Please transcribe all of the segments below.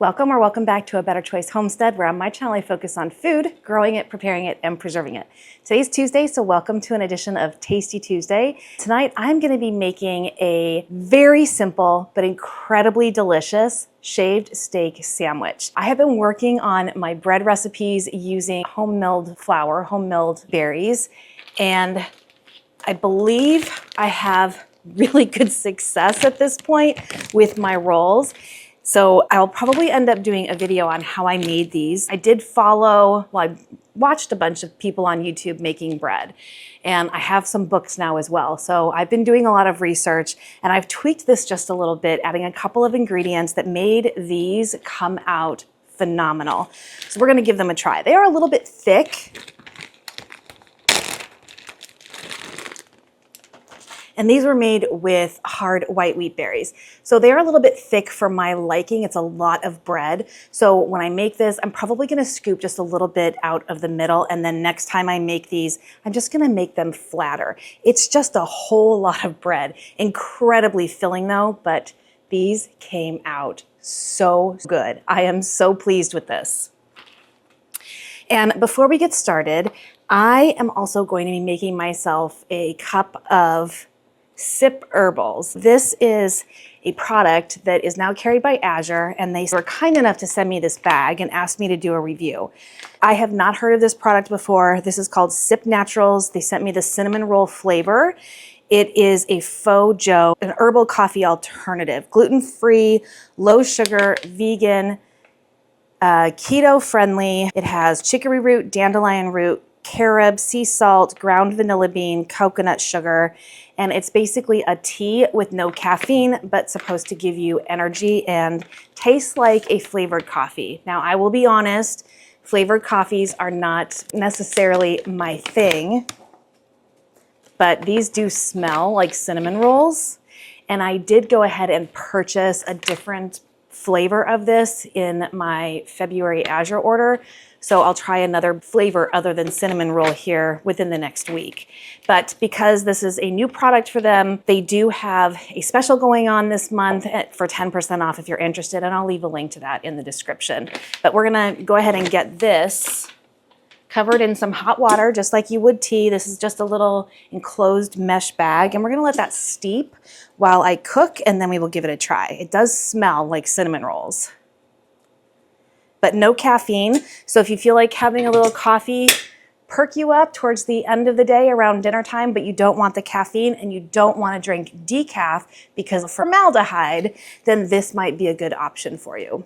Welcome back to A Better Choice Homestead, where on my channel I focus on food, growing it, preparing it, and preserving it. Today's Tuesday, so welcome to an edition of Tasty Tuesday. Tonight I'm going to be making a very simple but incredibly delicious shaved steak sandwich. I have been working on my bread recipes using home-milled flour, home-milled berries, and I believe I have really good success at this point with my rolls. So I'll probably end up doing a video on how I made these. I did follow, I watched a bunch of people on YouTube making bread, and I have some books now as well. So I've been doing a lot of research, and I've tweaked this just a little bit, adding a couple of ingredients that made these come out phenomenal. So we're gonna give them a try. They are a little bit thick. And these were made with hard white wheat berries. So they're a little bit thick for my liking. It's a lot of bread. So when I make this, I'm probably gonna scoop just a little bit out of the middle, and then next time I make these, I'm just gonna make them flatter. It's just a whole lot of bread. Incredibly filling though, but these came out so good. I am so pleased with this. And before we get started, I am also going to be making myself a cup of Sip Herbals. This is a product that is now carried by Azure, and they were kind enough to send me this bag and asked me to do a review. I have not heard of this product before. This is called Sip Naturals. They sent me the cinnamon roll flavor. It is a Faux Joe, an herbal coffee alternative, gluten-free, low sugar, vegan, keto friendly. It has chicory root, dandelion root, carob, sea salt, ground vanilla bean, coconut sugar, and it's basically a tea with no caffeine, but supposed to give you energy and tastes like a flavored coffee. Now, I will be honest, flavored coffees are not necessarily my thing, but these do smell like cinnamon rolls, and I did go ahead and purchase a different flavor of this in my February Azure order. So I'll try another flavor other than cinnamon roll here within the next week. But because this is a new product for them, they do have a special going on this month for 10% off if you're interested, and I'll leave a link to that in the description. But we're gonna go ahead and get this covered in some hot water, just like you would tea. This is just a little enclosed mesh bag, and we're gonna let that steep while I cook, and then we will give it a try. It does smell like cinnamon rolls, but no caffeine. So if you feel like having a little coffee perk you up towards the end of the day around dinner time, but you don't want the caffeine and you don't want to drink decaf because of formaldehyde, then this might be a good option for you.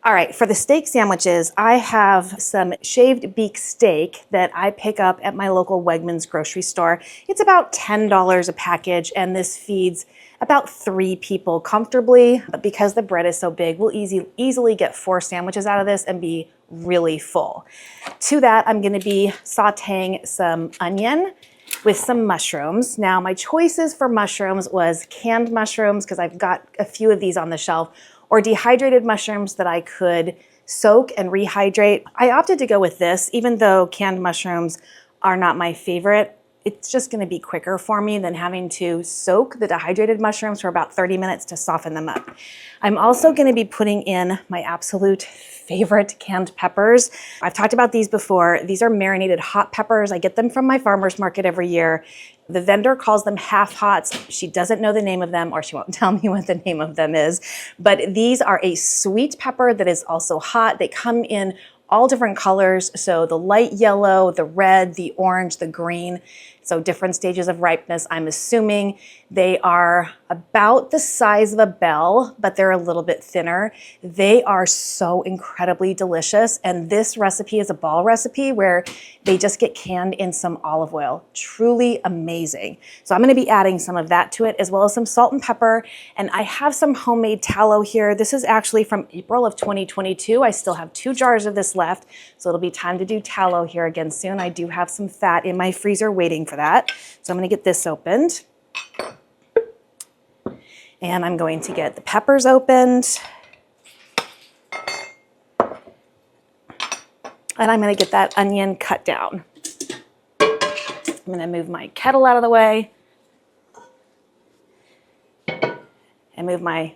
All right, for the steak sandwiches, I have some shaved beef steak that I pick up at my local Wegmans grocery store. It's about $10 a package, and this feeds about 3 people comfortably. But because the bread is so big, we'll easily get 4 sandwiches out of this and be really full. To that, I'm gonna be sauteing some onion with some mushrooms. Now, my choices for mushrooms was canned mushrooms, because I've got a few of these on the shelf, or dehydrated mushrooms that I could soak and rehydrate. I opted to go with this, even though canned mushrooms are not my favorite. It's just gonna be quicker for me than having to soak the dehydrated mushrooms for about 30 minutes to soften them up. I'm also gonna be putting in my absolute favorite canned peppers. I've talked about these before. These are marinated hot peppers. I get them from my farmer's market every year. The vendor calls them half hots. She doesn't know the name of them, or she won't tell me what the name of them is. But these are a sweet pepper that is also hot. They come in all different colors. So the light yellow, the red, the orange, the green. So different stages of ripeness. I'm assuming they are about the size of a bell, but they're a little bit thinner. They are so incredibly delicious. And this recipe is a ball recipe where they just get canned in some olive oil. Truly amazing. So I'm gonna be adding some of that to it, as well as some salt and pepper. And I have some homemade tallow here. This is actually from April of 2022. I still have 2 jars of this left. So it'll be time to do tallow here again soon. I do have some fat in my freezer waiting for that. So I'm gonna get this opened. And I'm going to get the peppers opened. And I'm gonna get that onion cut down. I'm gonna move my kettle out of the way and move my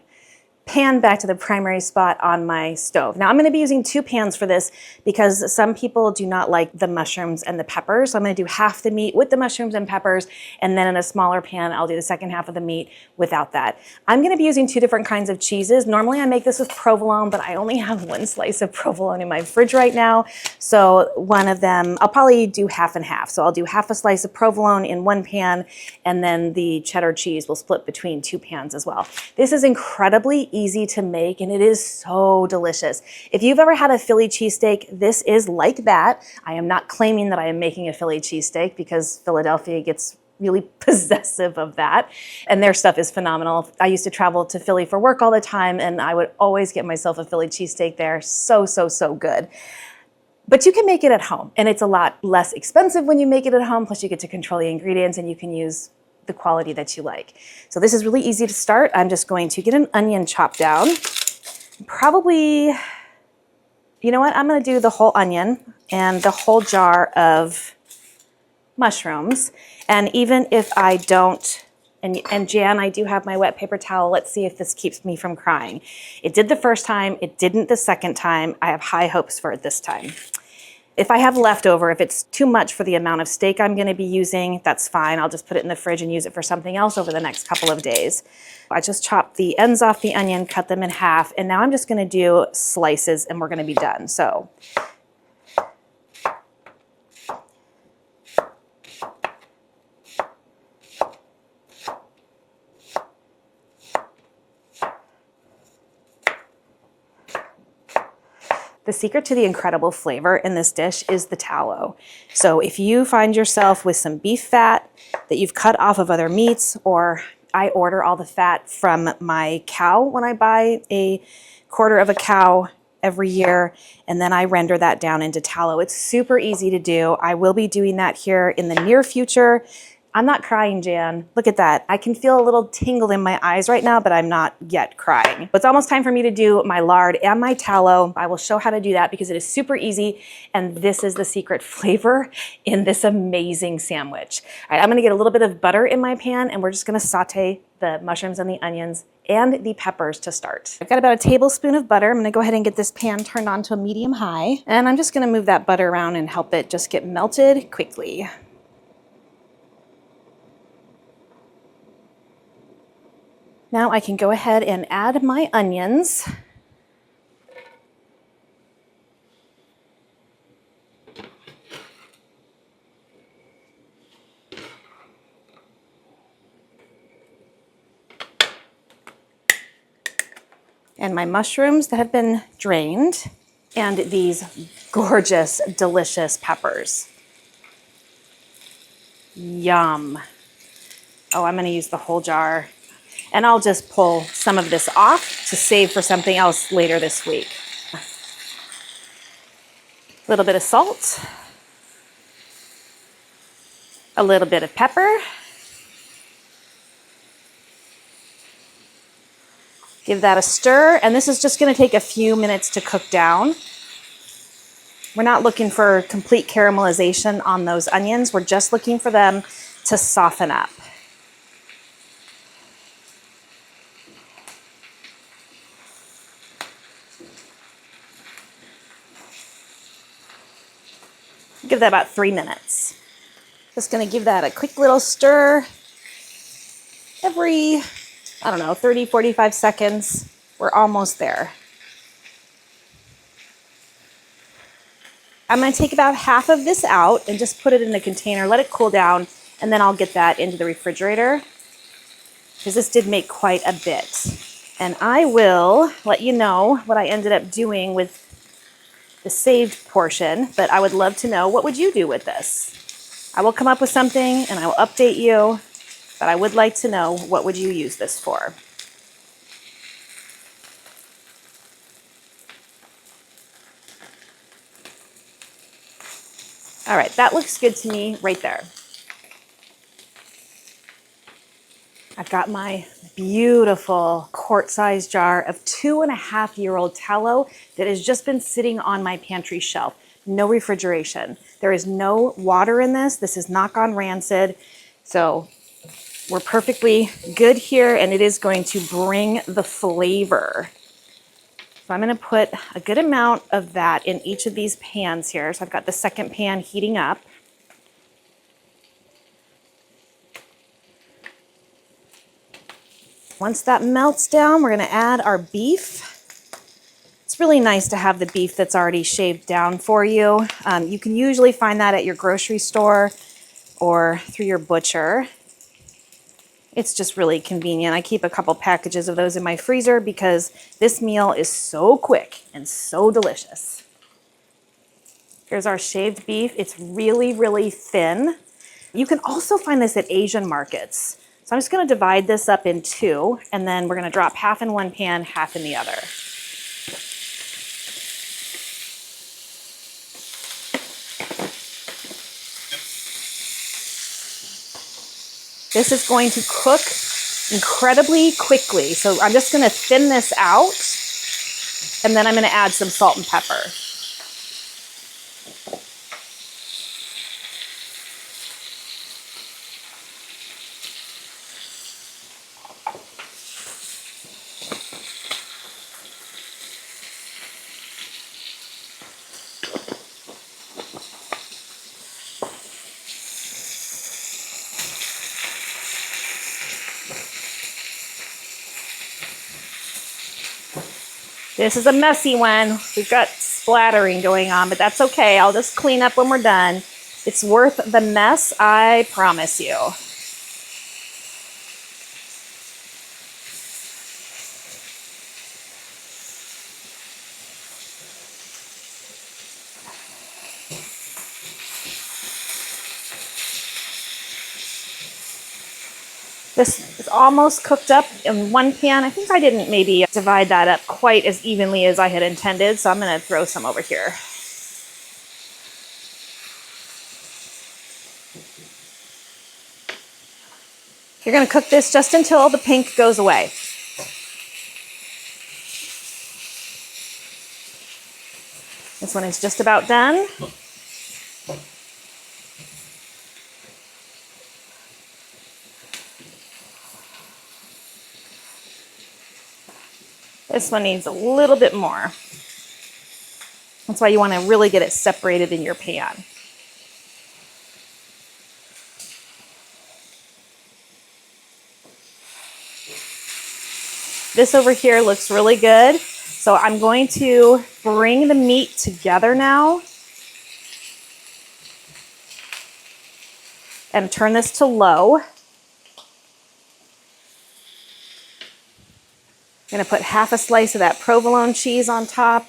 pan back to the primary spot on my stove. Now I'm going to be using 2 pans for this because some people do not like the mushrooms and the peppers. So I'm going to do half the meat with the mushrooms and peppers, and then in a smaller pan, I'll do the second half of the meat without that. I'm going to be using 2 different kinds of cheeses. Normally I make this with provolone, but I only have 1 slice of provolone in my fridge right now. So one of them, I'll probably do half and half. So I'll do half a slice of provolone in 1 pan, and then the cheddar cheese will split between 2 pans as well. This is incredibly easy to make, and it is so delicious. If you've ever had a Philly cheesesteak, this is like that. I am not claiming that I am making a Philly cheesesteak because Philadelphia gets really possessive of that, and their stuff is phenomenal. I used to travel to Philly for work all the time, and I would always get myself a Philly cheesesteak there. So, so, so good. But you can make it at home, and it's a lot less expensive when you make it at home, plus you get to control the ingredients and you can use the quality that you like. So this is really easy to start. I'm just going to get an onion chopped down. Probably, you know what? I'm going to do the whole onion and the whole jar of mushrooms. And even if I don't, and Jan, I do have my wet paper towel. Let's see if this keeps me from crying. It did the first time. It didn't the second time. I have high hopes for it this time. If I have leftover, if it's too much for the amount of steak I'm going to be using, that's fine. I'll just put it in the fridge and use it for something else over the next couple of days. I just chopped the ends off the onion, cut them in half, and now I'm just going to do slices and we're going to be done. So the secret to the incredible flavor in this dish is the tallow. So if you find yourself with some beef fat that you've cut off of other meats, or I order all the fat from my cow when I buy a quarter of a cow every year, and then I render that down into tallow. It's super easy to do. I will be doing that here in the near future. I'm not crying, Jan. Look at that. I can feel a little tingle in my eyes right now, but I'm not yet crying. It's almost time for me to do my lard and my tallow. I will show how to do that because it is super easy, and this is the secret flavor in this amazing sandwich. All right, I'm gonna get a little bit of butter in my pan, and we're just gonna saute the mushrooms and the onions and the peppers to start. I've got about a tablespoon of butter. I'm gonna go ahead and get this pan turned on to a medium high, and I'm just gonna move that butter around and help it just get melted quickly. Now I can go ahead and add my onions. And my mushrooms that have been drained, and these gorgeous, delicious peppers. Yum. Oh, I'm gonna use the whole jar. And I'll just pull some of this off to save for something else later this week. A little bit of salt, a little bit of pepper. Give that a stir, and this is just gonna take a few minutes to cook down. We're not looking for complete caramelization on those onions. We're just looking for them to soften up. Give that about 3 minutes. Just gonna give that a quick little stir every, I don't know, 30, 45 seconds. We're almost there. I'm gonna take about half of this out and just put it in a container, let it cool down, and then I'll get that into the refrigerator, because this did make quite a bit. And I will let you know what I ended up doing with the saved portion, but I would love to know, what would you do with this? I will come up with something and I will update you, but I would like to know, what would you use this for? All right, that looks good to me right there. I've got my beautiful quart-sized jar of 2.5-year-old tallow that has just been sitting on my pantry shelf. No refrigeration. There is no water in this. This has not gone rancid. So We're perfectly good here, and it is going to bring the flavor. So I'm gonna put a good amount of that in each of these pans here. So I've got the second pan heating up. Once that melts down, we're gonna add our beef. It's really nice to have the beef that's already shaved down for you. You can usually find that at your grocery store or through your butcher. It's just really convenient. I keep a couple packages of those in my freezer because this meal is so quick and so delicious. Here's our shaved beef. It's really, really thin. You can also find this at Asian markets. So I'm just gonna divide this up in two, and then we're gonna drop half in one pan, half in the other. This is going to cook incredibly quickly. So I'm just gonna thin this out, and then I'm gonna add some salt and pepper. This is a messy one. We've got splattering going on, but that's okay. I'll just clean up when we're done. It's worth the mess, I promise you. This is almost cooked up in one pan. I think I didn't maybe divide that up quite as evenly as I had intended, so I'm gonna throw some over here. You're gonna cook this just until the pink goes away. This one is just about done. This one needs a little bit more. That's why you want to really get it separated in your pan. This over here looks really good. So I'm going to bring the meat together now and turn this to low. I'm gonna put half a slice of that provolone cheese on top,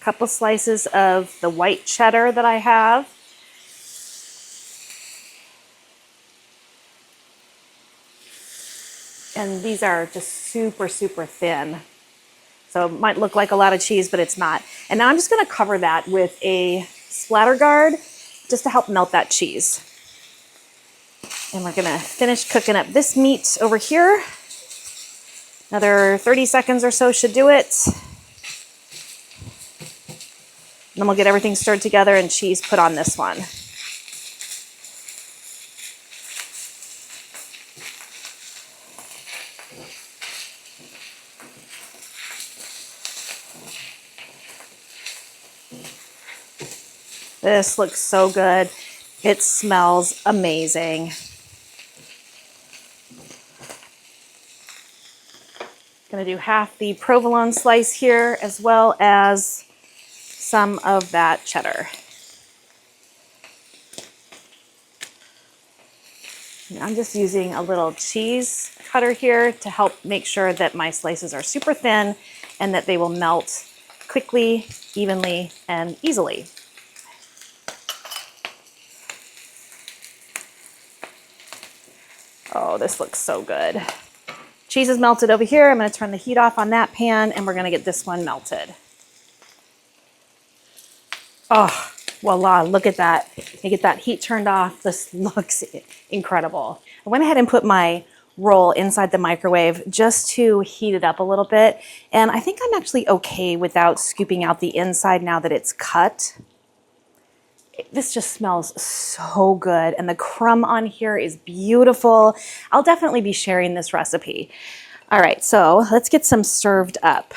a couple slices of the white cheddar that I have. And these are just super, super thin. So it might look like a lot of cheese, but it's not. And now I'm just gonna cover that with a splatter guard just to help melt that cheese. And we're gonna finish cooking up this meat over here. Another 30 seconds or so should do it. And then we'll get everything stirred together and cheese put on this one. This looks so good. It smells amazing. Gonna do half the provolone slice here as well as some of that cheddar. And I'm just using a little cheese cutter here to help make sure that my slices are super thin and that they will melt quickly, evenly, and easily. Oh, this looks so good. Cheese is melted over here. I'm gonna turn the heat off on that pan and we're gonna get this one melted. Oh, voila, look at that. You get that heat turned off. This looks incredible. I went ahead and put my roll inside the microwave just to heat it up a little bit. And I think I'm actually okay without scooping out the inside now that it's cut. This just smells so good, and the crumb on here is beautiful. I'll definitely be sharing this recipe. All right, so let's get some served up.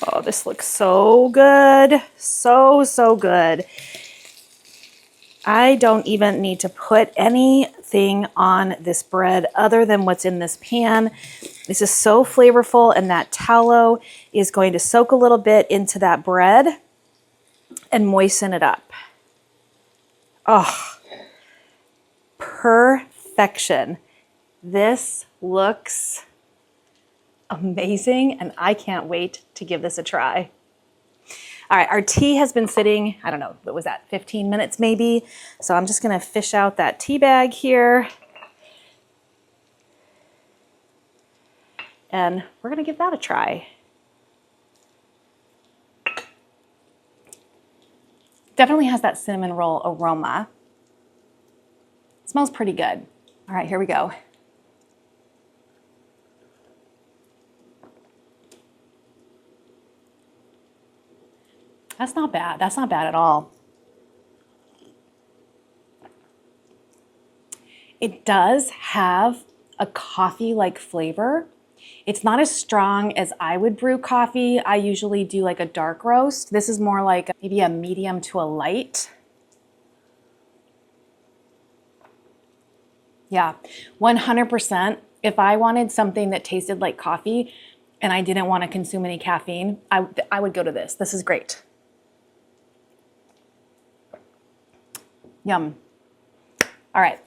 Oh, this looks so good. So good. I don't even need to put anything on this bread other than what's in this pan. This is so flavorful, and that tallow is going to soak a little bit into that bread and moisten it up. Oh, perfection. This looks amazing, and I can't wait to give this a try. All right, our tea has been sitting, I don't know, what was that, 15 minutes maybe? So I'm just gonna fish out that tea bag here. And we're gonna give that a try. Definitely has that cinnamon roll aroma. It smells pretty good. All right, here we go. That's not bad. That's not bad at all. It does have a coffee-like flavor. It's not as strong as I would brew coffee. I usually do like a dark roast. This is more like maybe a medium to a light. Yeah, 100%. If I wanted something that tasted like coffee and I didn't want to consume any caffeine, I would go to this. This is great. Yum. All right.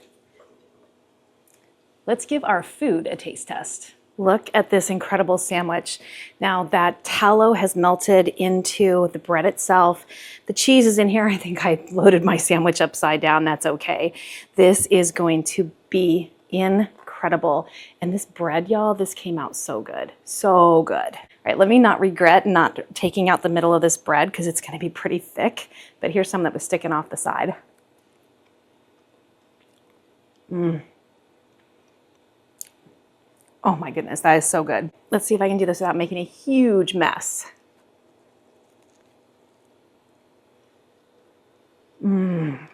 Let's give our food a taste test. Look at this incredible sandwich. Now that tallow has melted into the bread itself. The cheese is in here. I think I loaded my sandwich upside down. That's okay. This is going to be incredible. And this bread, y'all, this came out so good. So good. All right, let me not regret not taking out the middle of this bread because it's gonna be pretty thick. But here's some that was sticking off the side. Oh my goodness, that is so good. Let's see if I can do this without making a huge mess. That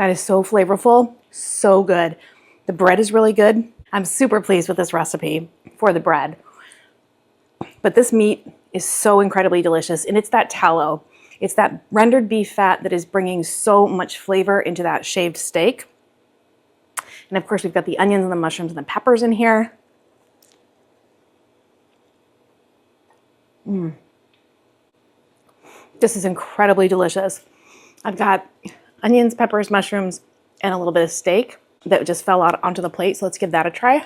is so flavorful, so good. The bread is really good. I'm super pleased with this recipe for the bread. But this meat is so incredibly delicious, and it's that tallow. It's that rendered beef fat that is bringing so much flavor into that shaved steak. And of course, we've got the onions and the mushrooms and the peppers in here. This is incredibly delicious. I've got onions, peppers, mushrooms, and a little bit of steak that just fell out onto the plate. So let's give that a try.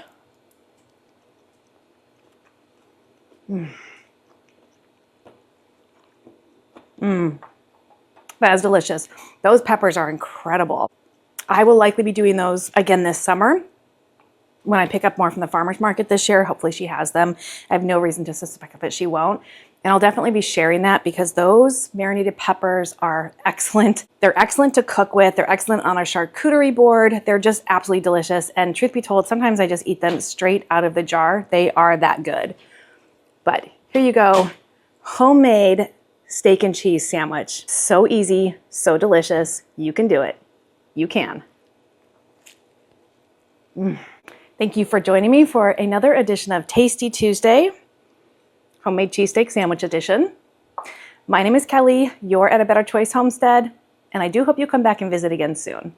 That is delicious. Those peppers are incredible. I will likely be doing those again this summer when I pick up more from the farmer's market this year. Hopefully she has them. I have no reason to suspect that she won't. And I'll definitely be sharing that because those marinated peppers are excellent. They're excellent to cook with. They're excellent on a charcuterie board. They're just absolutely delicious. And truth be told, sometimes I just eat them straight out of the jar. They are that good. But here you go. Homemade steak and cheese sandwich. So easy, so delicious. You can do it. You can. Thank you for joining me for another edition of Tasty Tuesday, Homemade Cheesesteak Sandwich Edition. My name is Kelly. You're at A Better Choice Homestead, and I do hope you come back and visit again soon.